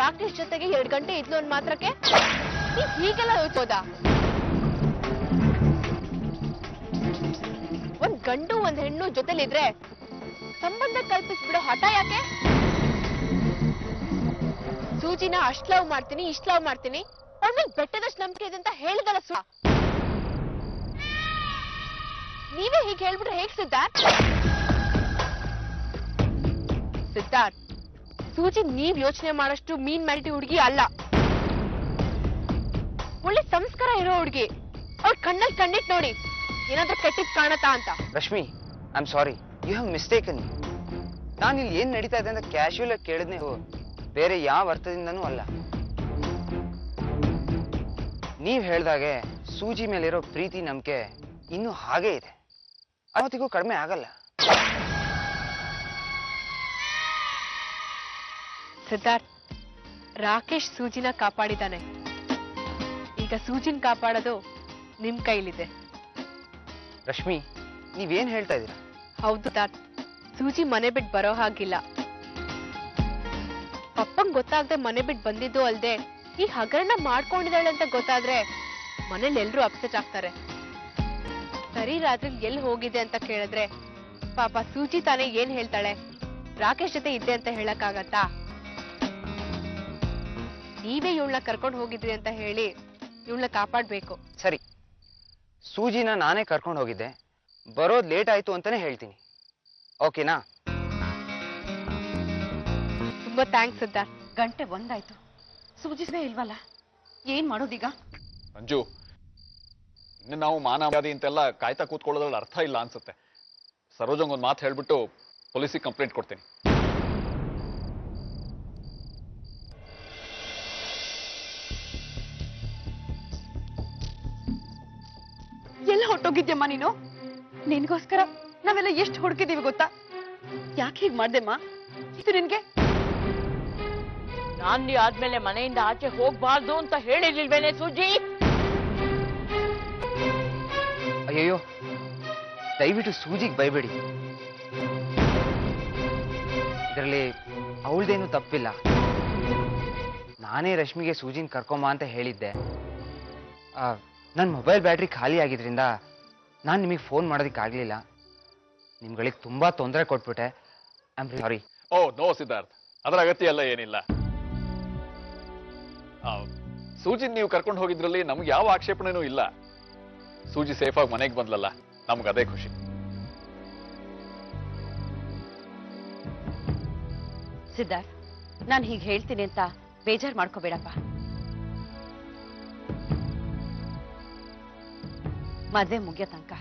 ರಾಕೇಶ್ ಜೊತೆಗೆ 2 ಗಂಟೆ ಇದ್ಲು ಒಂದ್ ಮಾತ್ರಕ್ಕೆ ಹೀಗೆಲ್ಲ ಹೋಗ್ಬೋದಾ? ಒಂದ್ ಗಂಡು ಒಂದ್ ಹೆಣ್ಣು ಜೊತೆಲಿದ್ರೆ ಸಂಬಂಧ ಕಲ್ಪಿಸ್ಬಿಡೋ ಹಠ ಯಾಕೆ? ಸೂಜಿನ ಅಷ್ಟ್ ಲವ್ ಮಾಡ್ತೀನಿ ಇಷ್ಟ್ ಲವ್ ಮಾಡ್ತೀನಿ ಅವಳ ಬೆಟ್ಟದಷ್ಟು ನಂಬಿಕೆ ಇದೆ ಅಂತ ಹೇಳಿದಲ್ಲ ನೀವೇ ಹೀಗೆ ಹೇಳ್ಬಿಟ್ರೆ ಹೇಗ್ ಸಿದ್ಧಾರ್ಥ್? ಸಿದ್ಧಾರ್ಥ್, ಸೂಜಿ ನೀವ್ ಯೋಚನೆ ಮಾಡಷ್ಟು ಮೀನ್ ಮ್ಯಾಲಿಟಿ ಹುಡುಗಿ ಅಲ್ಲ. ಒಳ್ಳೆ ಸಂಸ್ಕಾರ ಇರೋ ಹುಡುಗಿ. ಅವ್ರ ಕಣ್ಣಲ್ಲಿ ಕಣ್ಣಿಟ್ ನೋಡಿ ಏನಾದ್ರೂ ಕೆಟ್ಟಿದ್ ಕಾಣತಾ ಅಂತ. Rashmi, I am sorry, you have mistaken. ನಾನು ಇಲ್ಲಿ ಏನ್ ನಡೀತಾ ಇದೆ ಅಂತ ಕ್ಯಾಶುಯಲ್ ಆಗಿ ಕೇಳಿದ್ನೆ, ಬೇರೆ ಯಾವ ಅರ್ಥದಿಂದನೂ ಅಲ್ಲ. ನೀವ್ ಹೇಳ್ದಾಗೆ ಸೂಜಿ ಮೇಲಿರೋ ಪ್ರೀತಿ ನಂಬಿಕೆ ಇನ್ನೂ ಹಾಗೇ ಇದೆ, ಅವತ್ತಿಗೂ ಕಡಿಮೆ ಆಗಲ್ಲ. ಸಿದ್ಧಾರ್ಥ್, ರಾಕೇಶ್ ಸೂಜಿನ ಕಾಪಾಡಿದಾನೆ. ಈಗ ಸೂಜಿನ್ ಕಾಪಾಡೋದು ನಿಮ್ ಕೈಲಿದೆ. ರಶ್ಮಿ, ನೀವೇನ್ ಹೇಳ್ತಾ ಇದ್ದೀರಾ? ಹೌದು ಸಿದ್ಧಾರ್ಥ್, ಸೂಜಿ ಮನೆ ಬಿಟ್ಟು ಬರೋ ಹಾಗಿಲ್ಲ. ಪಪ್ಪಂಗ್ ಗೊತ್ತಾಗದೆ ಮನೆ ಬಿಟ್ಟು ಬಂದಿದ್ದು ಅಲ್ದೆ ಈ ಹಗರಣ ಮಾಡ್ಕೊಂಡಿದ್ದಾಳೆ ಅಂತ ಗೊತ್ತಾದ್ರೆ ಮನೇಲಿ ಎಲ್ರೂ ಅಪ್ಸೆಟ್ ಆಗ್ತಾರೆ. ಸರಿ ರಾತ್ರಿ ಎಲ್ಲಿ ಹೋಗಿದೆ ಅಂತ ಕೇಳಿದ್ರೆ ಪಾಪ ಸೂಜಿ ತಾನೇ ಏನ್ ಹೇಳ್ತಾಳೆ? ರಾಕೇಶ್ ಜೊತೆ ಇದ್ದೆ ಅಂತ ಹೇಳಕ್ಕಾಗತ್ತಾ? ನೀವೇ ಇವಳನ್ನ ಕರ್ಕೊಂಡು ಹೋಗಿದ್ರಿ ಅಂತ ಹೇಳಿ ಇವಳನ್ನ ಕಾಪಾಡ್ಬೇಕು. ಸರಿ, ಸೂಜಿನ ನಾನೇ ಕರ್ಕೊಂಡು ಹೋಗಿದ್ದೆ, ಬರೋದ್ ಲೇಟ್ ಆಯ್ತು ಅಂತಾನೆ ಹೇಳ್ತೀನಿ, ಓಕೆನಾ? ತುಂಬಾ ಥ್ಯಾಂಕ್ಸ್ ಸಿದ್ಧಾರ್ಥ್. ಗಂಟೆ 1 ಆಯ್ತು, ಸೂಜಿಸೇ ಇಲ್ವಲ್ಲ, ಏನ್ ಮಾಡೋದೀಗ? ಮಂಜು, ಇನ್ನು ನಾವು ಮಾನವಾದಿ ಅಂತೆಲ್ಲ ಕಾಯ್ತಾ ಕೂತ್ಕೊಳ್ಳೋದ್ರಲ್ಲಿ ಅರ್ಥ ಇಲ್ಲ ಅನ್ಸುತ್ತೆ. ಸರೋಜಂಗ್ ಒಂದು ಮಾತು ಹೇಳ್ಬಿಟ್ಟು ಪೊಲೀಸಿಗೆ ಕಂಪ್ಲೇಂಟ್ ಕೊಡ್ತೀನಿ. ಎಲ್ಲ ಹೊಟ್ಟೋಗಿದ್ಯಮ್ಮ ನೀನು? ನಿನ್ಗೋಸ್ಕರ ನಾವೆಲ್ಲ ಎಷ್ಟು ಹುಡುಕಿದೀವಿ ಗೊತ್ತಾ? ಯಾಕೆ ಹೀಗ್ ಮಾಡ್ದೆಮ್ಮ? ಇದು ನಿನ್ಗೆ ನಾಂದಿ ಆದ್ಮೇಲೆ ಮನೆಯಿಂದ ಆಚೆ ಹೋಗ್ಬಾರ್ದು ಅಂತ ಹೇಳಿರ್ಲಿಲ್ವೇನೆ ಸೂಜಿ? ಅಯ್ಯಯ್ಯೋ, ದಯವಿಟ್ಟು ಸೂಜಿಗೆ ಬೈಬೇಡಿ. ಇದರಲ್ಲಿ ಅವಳದೇನು ತಪ್ಪಿಲ್ಲ. ನಾನೇ ರಶ್ಮಿಗೆ ಸೂಜಿನ ಕರ್ಕೊಂಬ ಅಂತ ಹೇಳಿದ್ದೆ. ನನ್ನ ಮೊಬೈಲ್ ಬ್ಯಾಟ್ರಿ ಖಾಲಿ ಆಗಿದ್ರಿಂದ ನಾನು ನಿಮಗೆ ಫೋನ್ ಮಾಡೋದಕ್ಕಾಗಲಿಲ್ಲ. ನಿಮ್ಗಳಿಗೆ ತುಂಬಾ ತೊಂದರೆ ಕೊಟ್ಬಿಟ್ಟೆ. I am sorry. Oh no Siddharth, ಅದರ ಅಗತ್ಯ ಎಲ್ಲ ಏನಿಲ್ಲ. ಸೂಜಿ ನೀವು ಕರ್ಕೊಂಡು ಹೋಗಿದ್ರಲ್ಲಿ ನಮ್ಗೆ ಯಾವ ಆಕ್ಷೇಪಣೆನೂ ಇಲ್ಲ. ಸೂಜಿ ಸೇಫ್ ಆಗಿ ಮನೆಗೆ ಬಂದ್ಲಲ್ಲ, ನಮ್ಗೆ ಅದೇ ಖುಷಿ. ಸಿದ್ಧಾರ್ಥ್, ನಾನು ಹೀಗೆ ಹೇಳ್ತೀನಿ ಅಂತ ಬೇಜಾರು ಮಾಡ್ಕೋಬೇಡಪ್ಪ. ಮದ್ವೆ ಮುಗಿಯೋ ತನಕ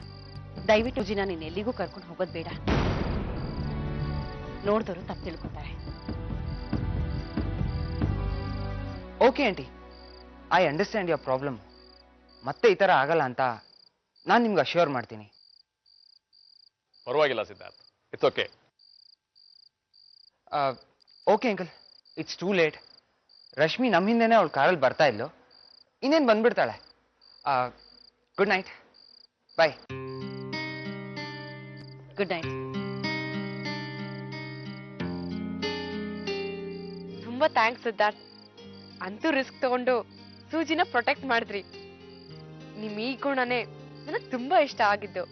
ದಯವಿಟ್ಟು ಸೂಜಿನ ನೀನ್ ಎಲ್ಲಿಗೂ ಕರ್ಕೊಂಡು ಹೋಗೋದ್ ಬೇಡ. ನೋಡಿದವರು ತಪ್ಪು ತಿಳ್ಕೊತಾರೆ. Okay aunty, I understand your problem. ಮತ್ತೆ ಈ ಥರ ಆಗಲ್ಲ ಅಂತ ನಾನು ನಿಮ್ಗೆ ಅಶ್ಯೂರ್ ಮಾಡ್ತೀನಿ. ಪರವಾಗಿಲ್ಲ Siddharth, it's okay. Okay uncle, it's too late. Rashmi ನಮ್ಮ ಹಿಂದೆನೇ ಅವಳು ಕಾರಲ್ಲಿ ಬರ್ತಾ ಇದ್ಲು, ಇನ್ನೇನು ಬಂದ್ಬಿಡ್ತಾಳೆ. Good night, bye. Good night. ತುಂಬಾ ಥ್ಯಾಂಕ್ಸ್ ಸಿದ್ಧಾರ್ಥ್. ಅಂತೂ ರಿಸ್ಕ್ ತಗೊಂಡು ಸೂಜಿನ ಪ್ರೊಟೆಕ್ಟ್ ಮಾಡಿದ್ರಿ. ನಿಮ್ ಈ ಗುಣನೇ ನನಗೆ ತುಂಬಾ ಇಷ್ಟ ಆಗಿದ್ದು.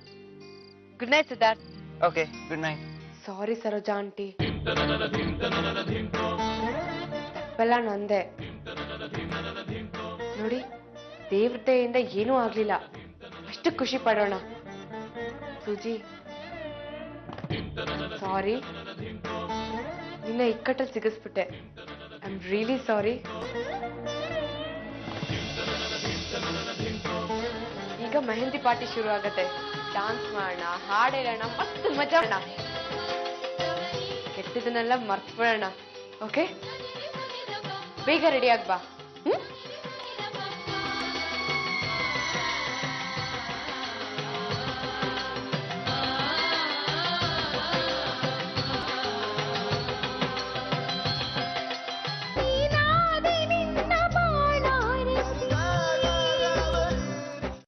Good night Siddharth. Okay, good night. Sorry Saroja aunty, ತಪ್ಪೆಲ್ಲ ನಂದೆ. ನೋಡಿ, ದೇವ್ರ ದಯೆಯಿಂದ ಏನೂ ಆಗ್ಲಿಲ್ಲ, ಅಷ್ಟು ಖುಷಿ ಪಡೋಣ. ಸೂಜಿ, ಸಾರಿ, ನಿನ್ನ ಇಕ್ಕಟ್ಟಲ್ಲಿ ಸಿಗಿಸ್ಬಿಟ್ಟೆ. I am really sorry. ಈಗ ಮೆಹಂದಿ ಪಾರ್ಟಿ ಶುರು ಆಗತ್ತೆ. ಡಾನ್ಸ್ ಮಾಡೋಣ, ಹಾಡು ಹೇಳೋಣ, ಮಸ್ತ್ ಮಜಾ ಮಾಡೋಣ. ಕೆಟ್ಟದನ್ನೆಲ್ಲ ಮರ್ತ್ಬಿಡೋಣ. ಓಕೆ, ಬೇಗ ರೆಡಿ ಆಗ್ಬಾ.